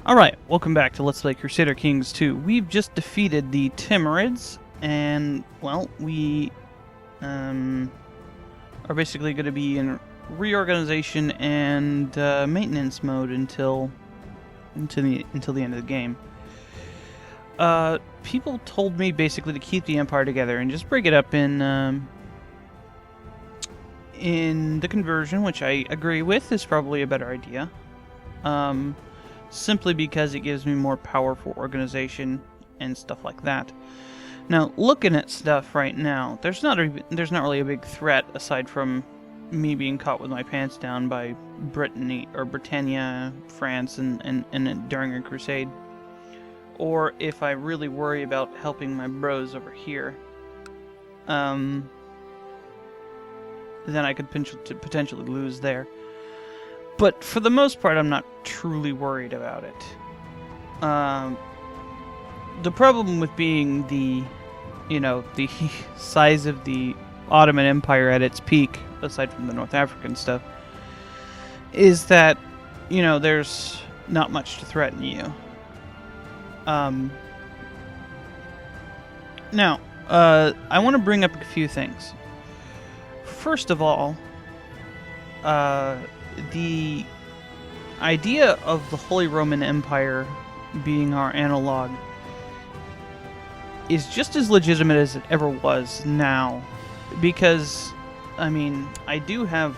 Alright, welcome back to Let's Play Crusader Kings 2. We've just defeated the Timurids, and, well, we are basically going to be in reorganization and maintenance mode until the end of the game. People told me basically to keep the Empire together and just break it up in the conversion, which I agree with is probably a better idea. Simply because it gives me more power for organization and stuff like that. Now, looking at stuff right now, there's not really a big threat aside from me being caught with my pants down by Brittany or Britannia, France, and during a crusade, or if I really worry about helping my bros over here, then I could potentially lose there. But for the most part, I'm not truly worried about it. The problem with being the size of the Ottoman Empire at its peak, aside from the North African stuff, is that, there's not much to threaten you. Now, I want to bring up a few things. First of all, the idea of the Holy Roman Empire being our analog is just as legitimate as it ever was now, because, I do have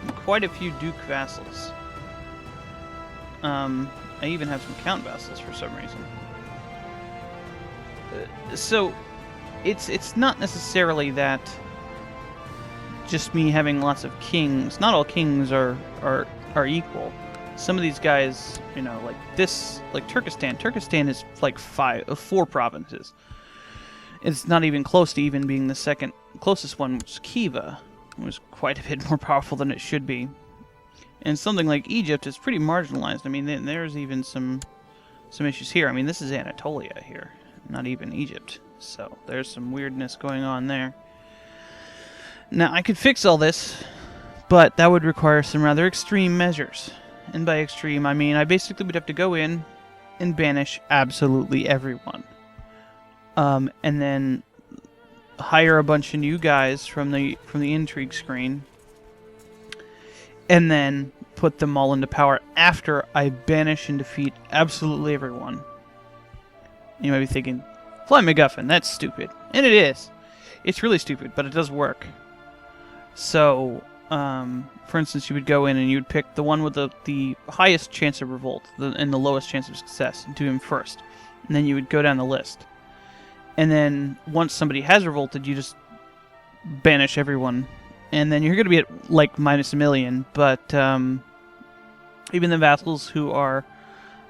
quite a few Duke vassals. I even have some Count vassals for some reason. So, it's not necessarily that just me having lots of kings. Not all kings are equal. Some of these guys, like Turkestan. Turkestan is like 4 provinces. It's not even close to even being the second closest one, which is Khiva. It was quite a bit more powerful than it should be. And something like Egypt is pretty marginalized. There's even some issues here. This is Anatolia here, not even Egypt. So there's some weirdness going on there. Now, I could fix all this, but that would require some rather extreme measures. And by extreme, I basically would have to go in and banish absolutely everyone. And then hire a bunch of new guys from the intrigue screen, and then put them all into power after I banish and defeat absolutely everyone. You might be thinking, Fly MacGuffin, that's stupid. And it is. It's really stupid, but it does work. So, for instance, you would go in and you would pick the one with the highest chance of revolt and the lowest chance of success, and do him first. And then you would go down the list. And then, once somebody has revolted, you just banish everyone. And then you're going to be at, like, -1 million. But, even the vassals who are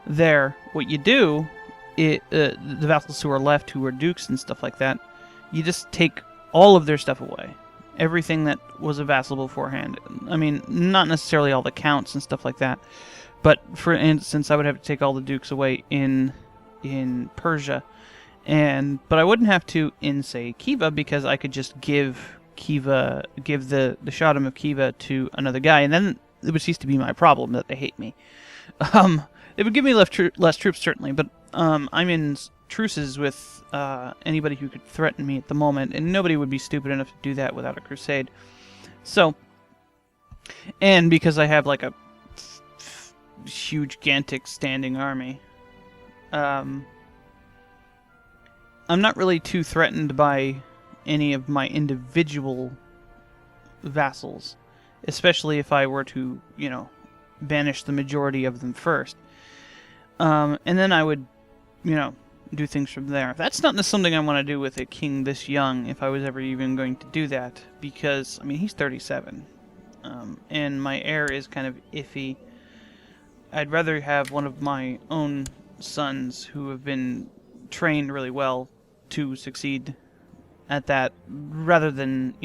there, what you do, the vassals who are left, who are dukes and stuff like that, you just take all of their stuff away. Everything that was a vassal beforehand. Not necessarily all the counts and stuff like that. But, for instance, I would have to take all the dukes away in Persia. But I wouldn't have to in, say, Khiva, because I could just give the Shadam of Khiva to another guy, and then it would cease to be my problem that they hate me. It would give me less troops, certainly, but I'm in truces with anybody who could threaten me at the moment, and nobody would be stupid enough to do that without a crusade. So, and because I have, like, a huge, gigantic standing army, I'm not really too threatened by any of my individual vassals, especially if I were to, banish the majority of them first. And then I would, do things from there. That's not something I want to do with a king this young, if I was ever even going to do that, because, he's 37, and my heir is kind of iffy. I'd rather have one of my own sons who have been trained really well to succeed at that, rather than,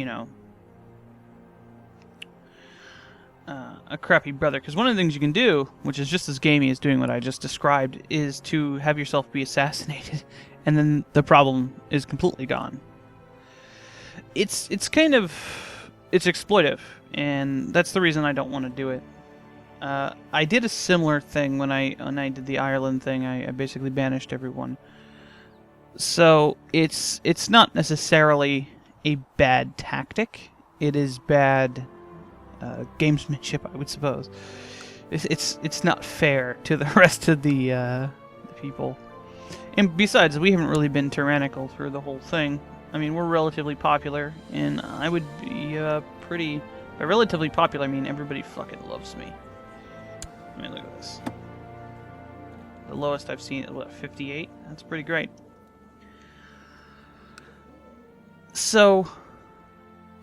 a crappy brother. Because one of the things you can do, which is just as gamey as doing what I just described, is to have yourself be assassinated, and then the problem is completely gone. It's exploitive, and that's the reason I don't want to do it. I did a similar thing when I did the Ireland thing. I basically banished everyone. So it's not necessarily a bad tactic. It is bad gamesmanship, I would suppose. It's not fair to the rest of the people. And besides, we haven't really been tyrannical through the whole thing. I mean, we're relatively popular, and I would be pretty... By relatively popular, I mean everybody fucking loves me. I mean, look at this. The lowest I've seen is, what, 58? That's pretty great. So,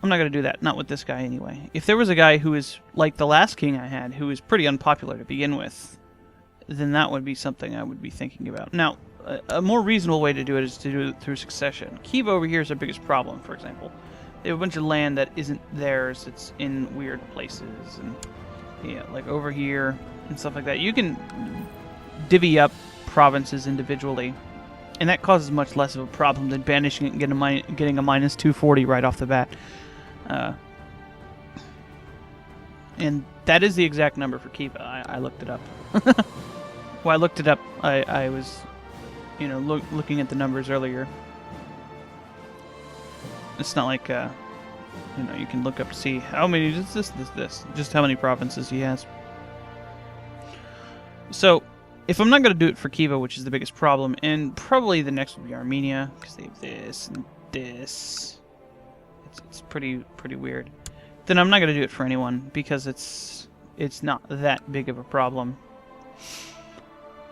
I'm not going to do that. Not with this guy, anyway. If there was a guy who is like the last king I had, who is pretty unpopular to begin with, then that would be something I would be thinking about. Now, a more reasonable way to do it is to do it through succession. Kiva over here is our biggest problem, for example. They have a bunch of land that isn't theirs. It's in weird places, and yeah, like over here and stuff like that. You can divvy up provinces individually, and that causes much less of a problem than banishing it and getting a minus 240 right off the bat. And that is the exact number for Kiva. I looked it up. Well, I looked it up. I was, you know, looking at the numbers earlier. It's not like, you know, you can look up to see how many, just how many provinces he has. So, if I'm not going to do it for Kiva, which is the biggest problem, and probably the next would be Armenia, because they have this and this. It's pretty weird. Then I'm not going to do it for anyone, because it's not that big of a problem.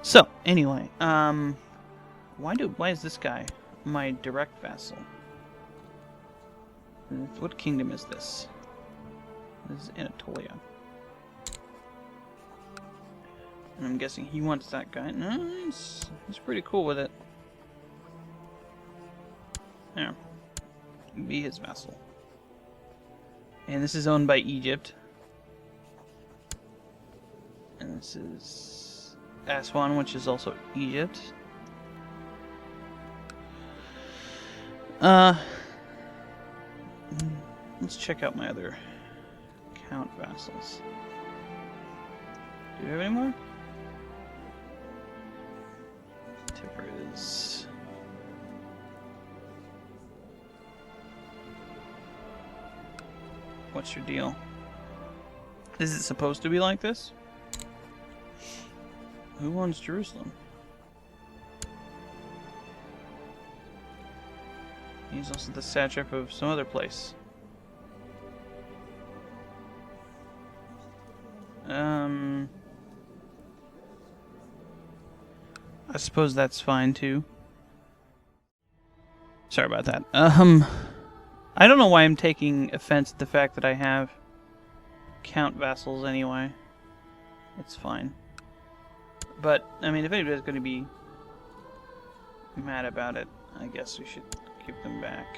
So, anyway, why is this guy my direct vassal? What kingdom is this? This is Anatolia. And I'm guessing he wants that guy. Nice. He's pretty cool with it. Yeah. Be his vassal. And this is owned by Egypt. And this is Aswan, which is also Egypt. Let's check out my other count vassals. Do we have any more? Tipper is... What's your deal? Is it supposed to be like this? Who owns Jerusalem? He's also the satrap of some other place. I suppose that's fine too. Sorry about that. I don't know why I'm taking offense at the fact that I have count vassals anyway. It's fine. But, I mean, if anybody's going to be mad about it, I guess we should give them back.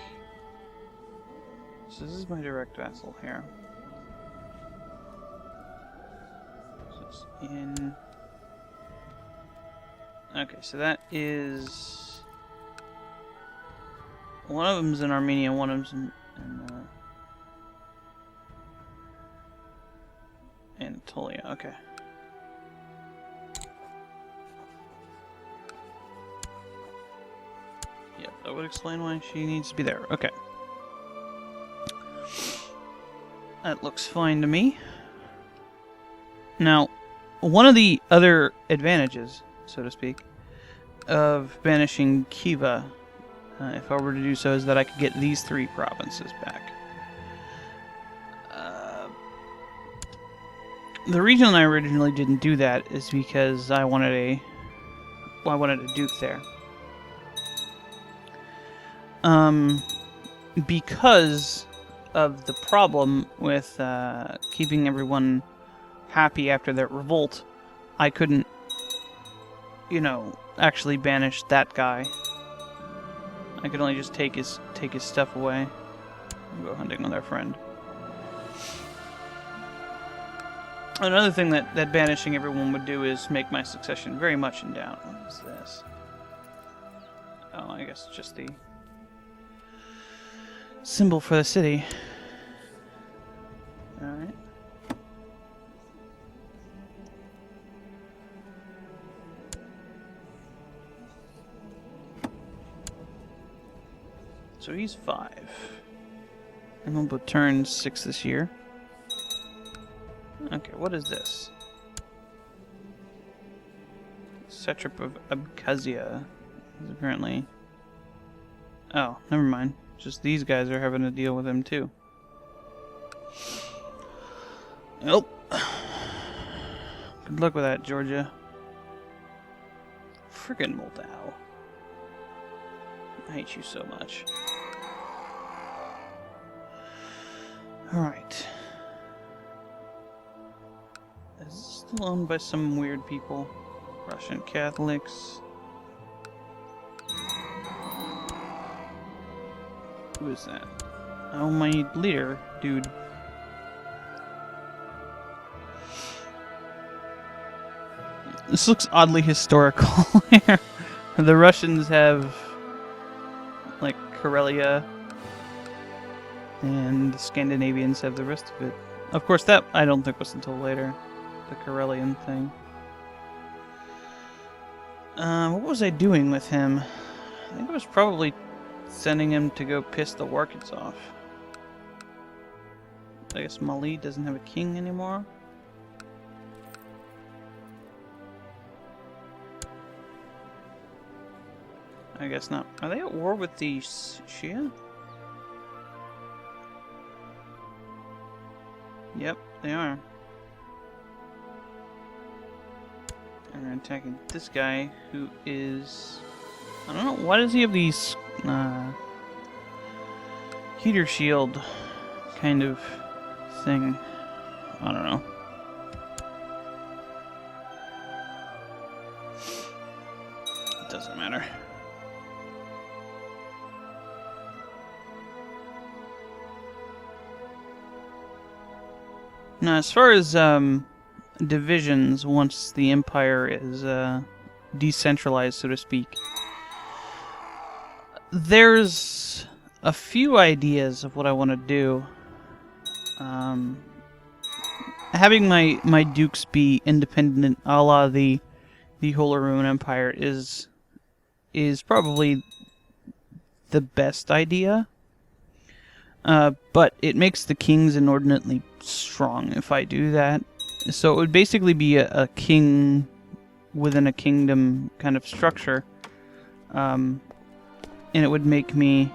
So this is my direct vassal here. So it's in... Okay, so that is... One of them's in Armenia, one of them's in Anatolia. Okay. Yep, that would explain why she needs to be there. Okay. That looks fine to me. Now, one of the other advantages, so to speak, of banishing Kiva, if I were to do so, is that I could get these three provinces back. The reason I originally didn't do that is because I wanted a duke there. Because of the problem with keeping everyone happy after their revolt, I couldn't, you know, actually banish that guy. I could only just take his stuff away and go hunting with our friend. Another thing that banishing everyone would do is make my succession very much in doubt. What is this? Oh, I guess it's just the symbol for the city. Alright. So he's 5. And we'll turn 6 this year. Okay, what is this? Satrap of Abkhazia is apparently... Oh, never mind. Just these guys are having to deal with him too. Nope. Good luck with that, Georgia. Frickin' Moldau. I hate you so much. Alright. It's still owned by some weird people. Russian Catholics. Who is that? Oh, my leader, dude. This looks oddly historical here. The Russians have, like, Karelia, and the Scandinavians have the rest of it. Of course, that I don't think was until later, the Karelian thing. What was I doing with him? I think I was probably sending him to go piss the Warkits off. I guess Mali doesn't have a king anymore. I guess not. Are they at war with the Shia? Yep, they are. And they're attacking this guy, who is... I don't know, why does he have these... heater shield kind of thing? I don't know. It doesn't matter. Now, as far as divisions, once the empire is decentralized, so to speak, there's a few ideas of what I want to do. Having my dukes be independent, a la the Holy Roman Empire, is probably the best idea. But it makes the kings inordinately strong if I do that. So it would basically be a king within a kingdom kind of structure. And it would make me...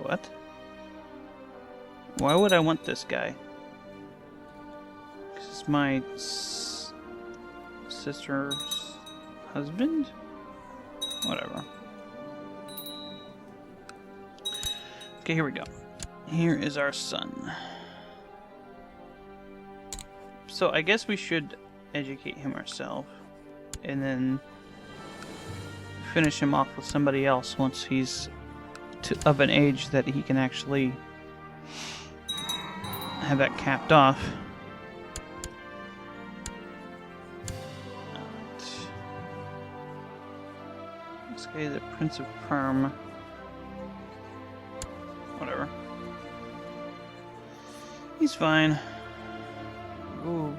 what? Why would I want this guy? This is my sister's husband? Whatever. Okay, here we go. Here is our son. So I guess we should educate him ourselves, and then finish him off with somebody else once he's of an age that he can actually have that capped off. This guy is the Prince of Perm. Whatever. He's fine. Ooh,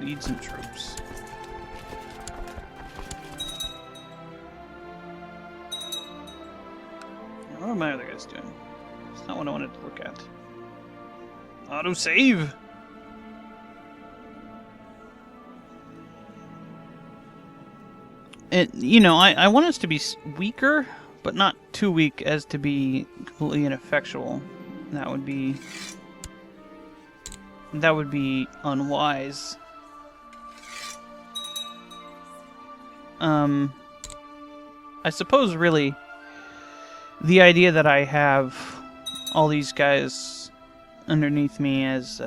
need some troops. What are my other guys doing? It's not what I wanted to look at. Auto-save! And, you know, I want us to be weaker, but not too weak as to be completely ineffectual. That would be unwise. I suppose really the idea that I have all these guys underneath me as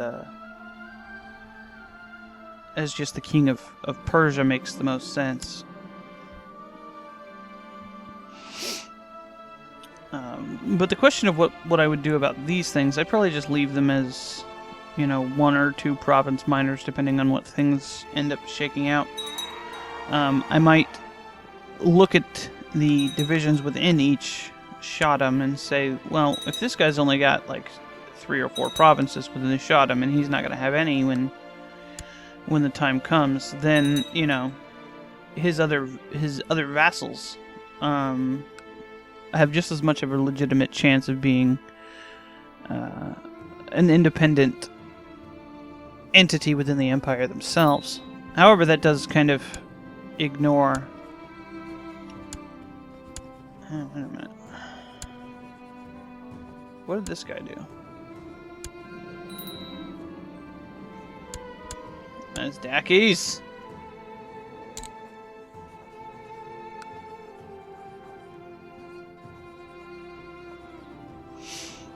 just the king of Persia makes the most sense. But the question of what I would do about these things, I'd probably just leave them as, you know, 1 or 2 province minors, depending on what things end up shaking out. I might look at the divisions within each Shadam and say, well, if this guy's only got like 3 or 4 provinces within the Shadam, and he's not going to have any when the time comes, then, you know, his other vassals, have just as much of a legitimate chance of being an independent entity within the Empire themselves. However, that does kind of ignore... Oh, wait a minute. What did this guy do? That's Dackies!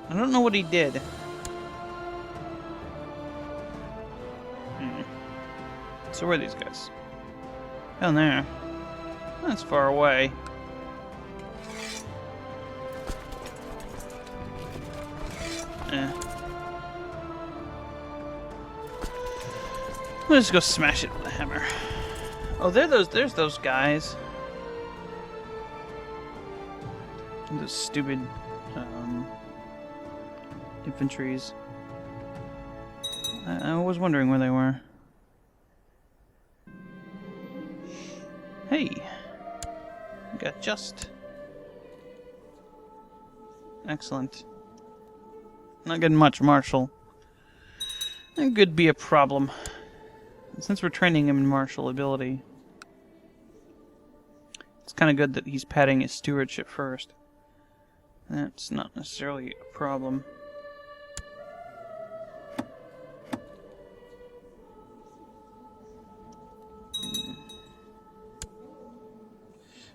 I don't know what he did. So where are these guys? Down there. That's far away. Let's just go smash it with a hammer. Oh, there's those guys. Those stupid infantries. I was wondering where they were. Hey, we got just. Excellent. Not getting much martial. That could be a problem. Since we're training him in martial ability, it's kind of good that he's padding his stewardship first. That's not necessarily a problem.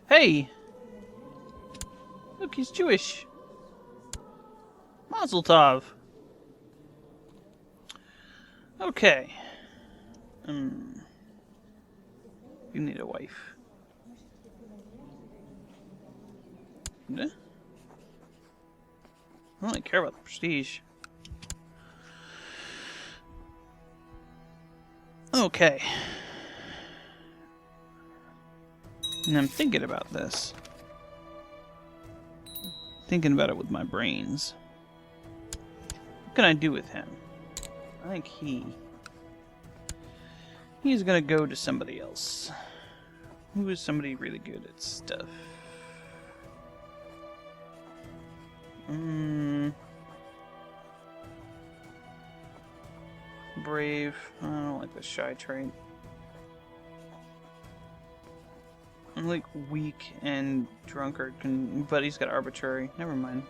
Hey! Look, he's Jewish. Mazel tov. Okay. You need a wife. Yeah. I don't really care about the prestige. Okay. And I'm thinking about this. Thinking about it with my brains. What can I do with him? I think he's gonna go to somebody else. Who is somebody really good at stuff? Brave. I don't like the shy trait. I like weak and drunkard, but he's got arbitrary. Never mind.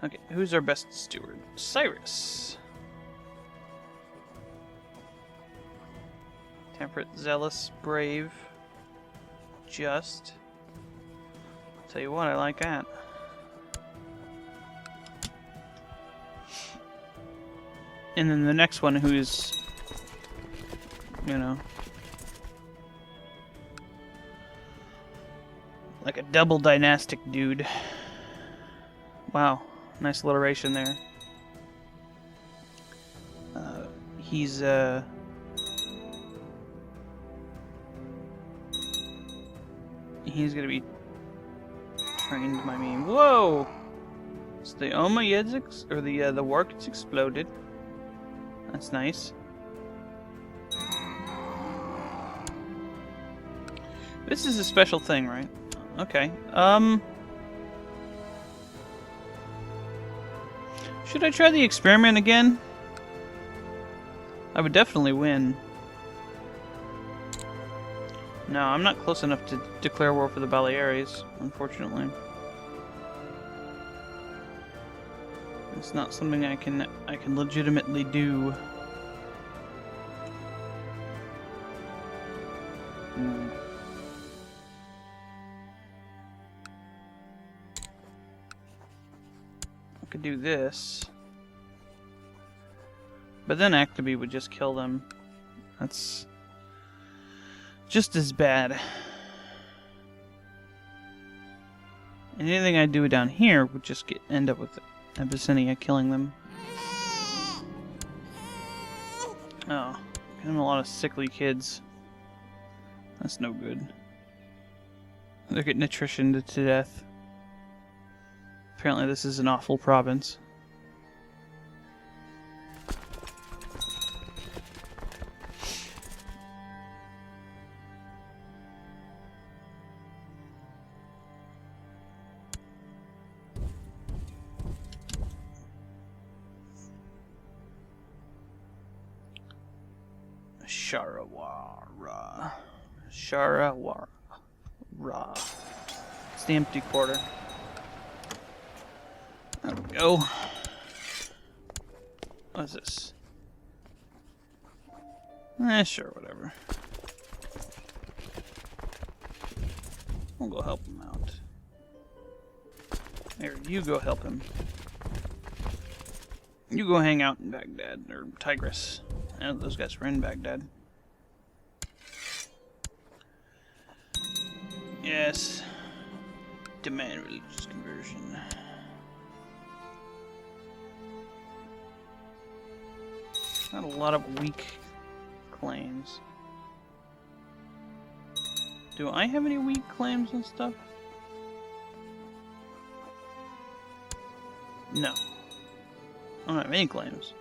Okay, who's our best steward? Cyrus. Temperate, zealous, brave, just. Tell you what, I like that. And then the next one, who's, you know, like a double dynastic dude. Wow, nice alliteration there. He's gonna be trained by me. Whoa! So the Oma Yed's or the war gets exploded. That's nice. This is a special thing, right? Okay. Should I try the experiment again? I would definitely win. No, I'm not close enough to declare war for the Baleares, unfortunately. It's not something I can legitimately do. I could do this. But then Actaby would just kill them. That's just as bad. And anything I do down here would just end up with Abyssinia killing them. Oh, getting a lot of sickly kids. That's no good. They're getting attritioned to death. Apparently this is an awful province. Sharawara. Sharawara. It's the empty quarter. There we go. What is this? Sure, whatever. We'll go help him out. There, you go help him. You go hang out in Baghdad, or Tigris. I know those guys were in Baghdad. Yes. Demand religious conversion. Not a lot of weak claims. Do I have any weak claims and stuff? No. I don't have any claims.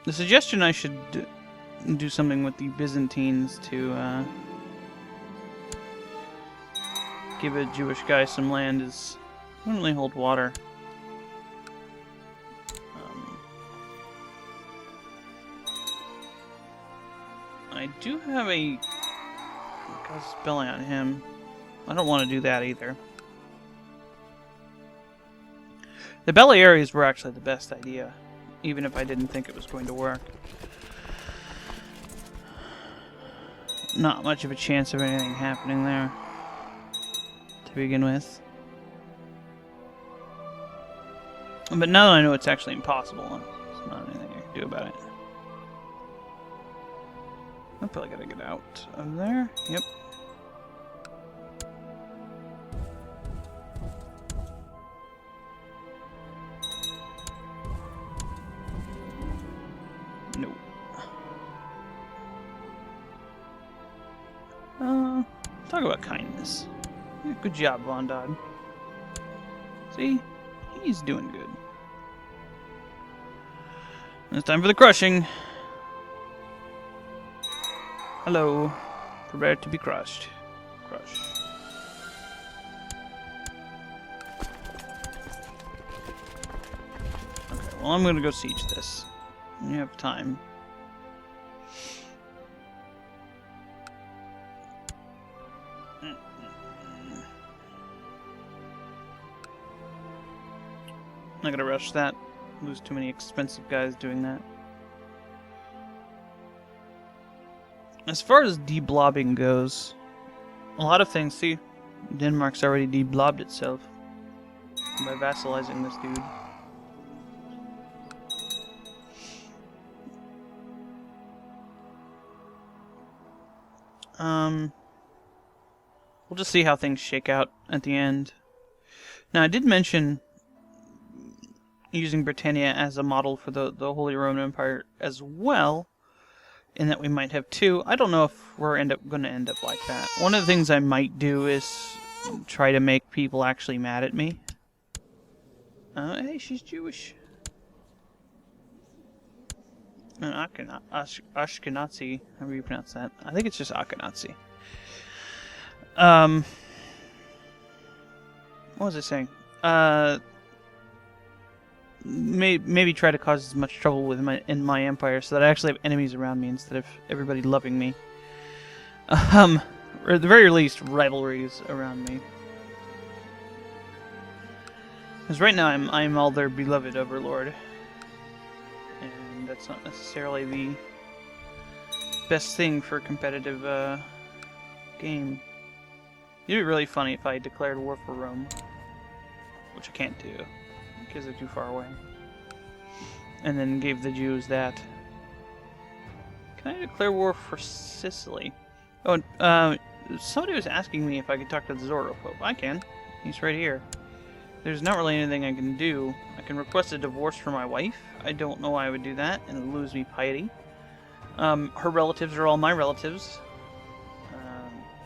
The suggestion I should do something with the Byzantines to give a Jewish guy some land is... I don't really hold water. I do have a casus belli on him. I don't want to do that either. The belly areas were actually the best idea, even if I didn't think it was going to work. Not much of a chance of anything happening there to begin with. But now that I know it's actually impossible, there's not anything I can do about it. I probably gotta get out of there. Yep. No. Talk about kindness. Yeah, good job, Von Dodd. See? He's doing good. It's time for the crushing. Hello. Prepare to be crushed. Crush. Okay, well I'm gonna go siege this. You have time. Not gonna rush that. Lose too many expensive guys doing that. As far as deblobbing goes, a lot of things, see, Denmark's already deblobbed itself by vassalizing this dude. We'll just see how things shake out at the end. Now, I did mention using Britannia as a model for the Holy Roman Empire as well, in that we might have two. I don't know if we're going to end up like that. One of the things I might do is try to make people actually mad at me. Hey, she's Jewish. Ashkenazi, however you pronounce that. I think it's just Ashkenazi. What was I saying? Maybe try to cause as much trouble with in my empire so that I actually have enemies around me instead of everybody loving me. Or at the very least, rivalries around me. Because right now I'm all their beloved overlord, and that's not necessarily the best thing for a competitive game. It'd be really funny if I declared war for Rome, which I can't do because they're too far away, and then gave the Jews that. Can I declare war for Sicily? Oh, somebody was asking me if I could talk to the Zoro Pope. I can. He's right here. There's not really anything I can do. I can request a divorce for my wife. I don't know why I would do that, and it lose me piety. Her relatives are all my relatives.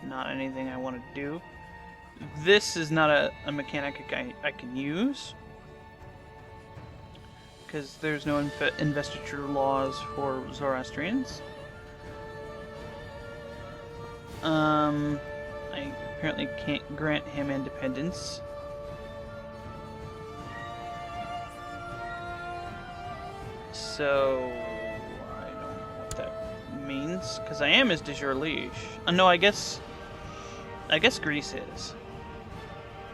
Not anything I want to do. This is not a mechanic I can use, because there's no investiture laws for Zoroastrians. I apparently can't grant him independence. So means, because I am his de jure liege. No, I guess Greece is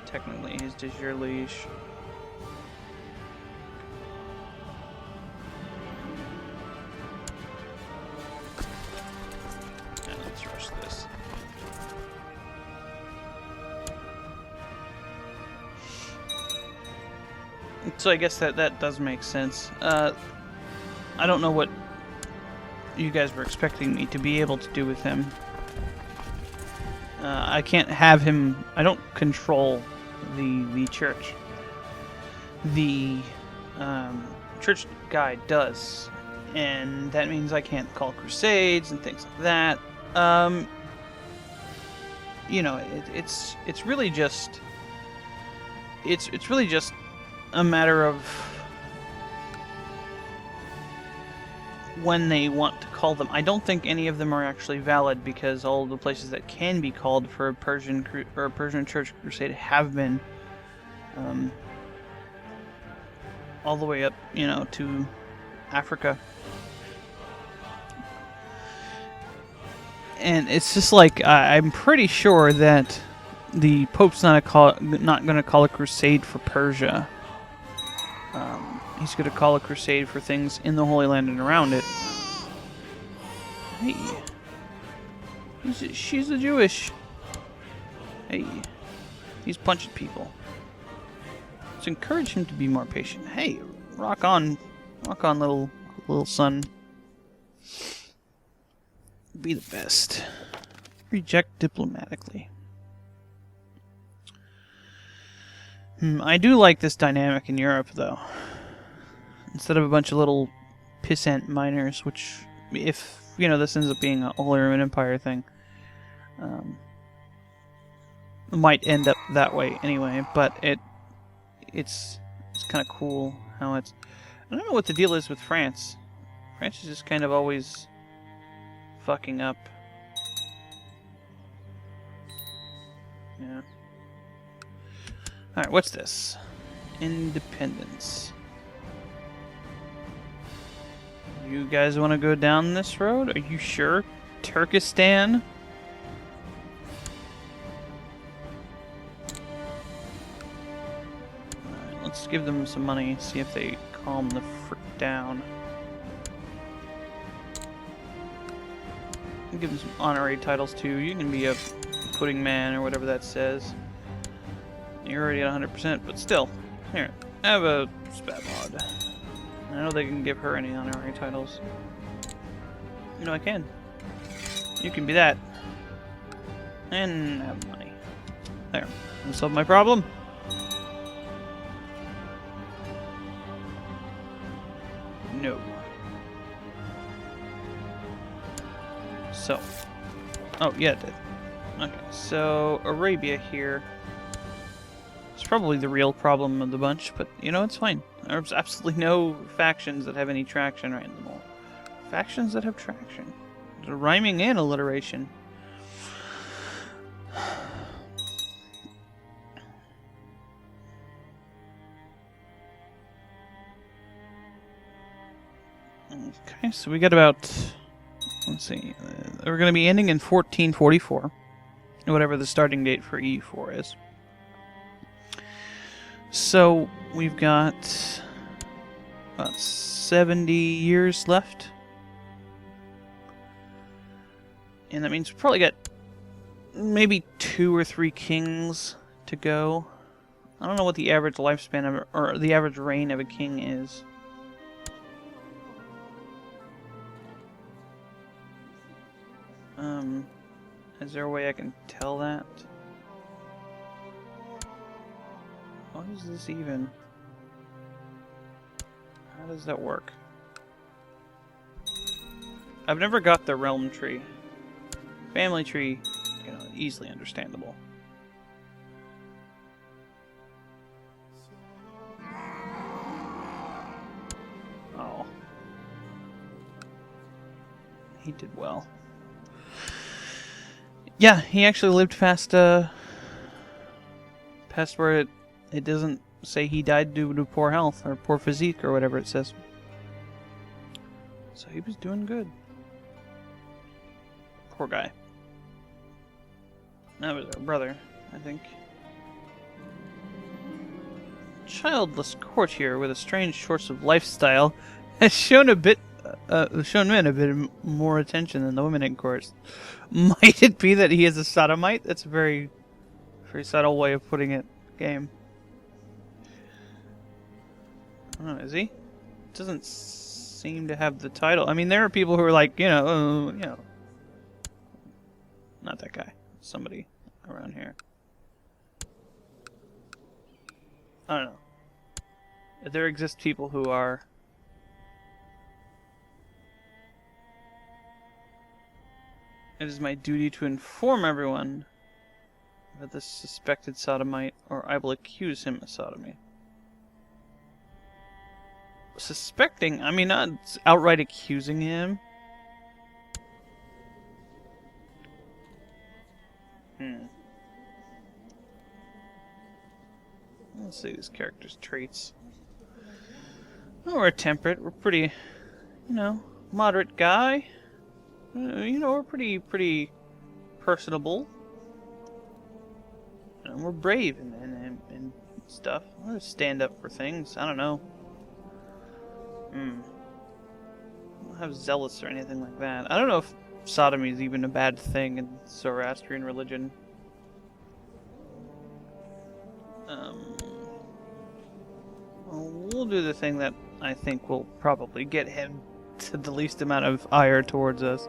technically his de jure liege. Yeah, let's rush this. So I guess that does make sense. I don't know what you guys were expecting me to be able to do with him. I can't have him. I don't control the church. The church guy does, and that means I can't call crusades and things like that. You know, it's really just it's really just a matter of when they want to call them. I don't think any of them are actually valid, because all of the places that can be called for a Persian Church crusade have been all the way up, you know, to Africa. And it's just like, I'm pretty sure that the Pope's not going to call a crusade for Persia. He's going to call a crusade for things in the Holy Land and around it. Hey. She's a Jewish. Hey. He's punching people. Let's encourage him to be more patient. Hey, rock on, little son. Be the best. Reject diplomatically. I do like this dynamic in Europe, though. Instead of a bunch of little pissant miners, which, if, you know, this ends up being a Holy Roman Empire thing, might end up that way anyway, but it's kind of cool how it's... I don't know what the deal is with France. France is just kind of always fucking up. Yeah. Alright, what's this? Independence. You guys want to go down this road? Are you sure? Turkestan? Alright, let's give them some money, see if they calm the frick down. I'll give them some honorary titles too. You can be a pudding man or whatever that says. You're already at 100%, but still. Here, have a Spabod. I know they can give her any honorary titles. You know I can. You can be that. And have money. There. That solve my problem. No. So. Oh, yeah, it did. Okay, so Arabia here. It's probably the real problem of the bunch, but, you know, it's fine. There's absolutely no factions that have any traction right in the mall. Factions that have traction. There's rhyming and alliteration. Okay, so we got about... Let's see. We're going to be ending in 1444. Whatever the starting date for E4 is. So, we've got about 70 years left. And that means we've probably got maybe 2 or 3 kings to go. I don't know what the average lifespan of, or the average reign of a king is. Is there a way I can tell that? What is this even? How does that work? I've never got the realm tree. Family tree, you know, easily understandable. Oh. He did well. Yeah, he actually lived past where it doesn't say he died due to poor health or poor physique or whatever it says. So he was doing good. Poor guy. That was our brother, I think. Childless courtier with a strange choice of lifestyle has shown men a bit more attention than the women in court. Might it be that he is a sodomite? That's a very, very subtle way of putting it. Game. I don't know, is he? Doesn't seem to have the title. I mean, there are people who are like, not that guy. Somebody around here. I don't know. There exist people who are... It is my duty to inform everyone of this suspected sodomite, or I will accuse him of sodomy. Suspecting? I mean, not outright accusing him. Let's see these characters' traits. Oh, we're temperate. We're pretty, moderate guy. We're pretty personable. And we're brave and stuff. We're stand up for things. I don't know. I don't have zealous or anything like that. I don't know if sodomy is even a bad thing in Zoroastrian religion. We'll do the thing that I think will probably get him to the least amount of ire towards us.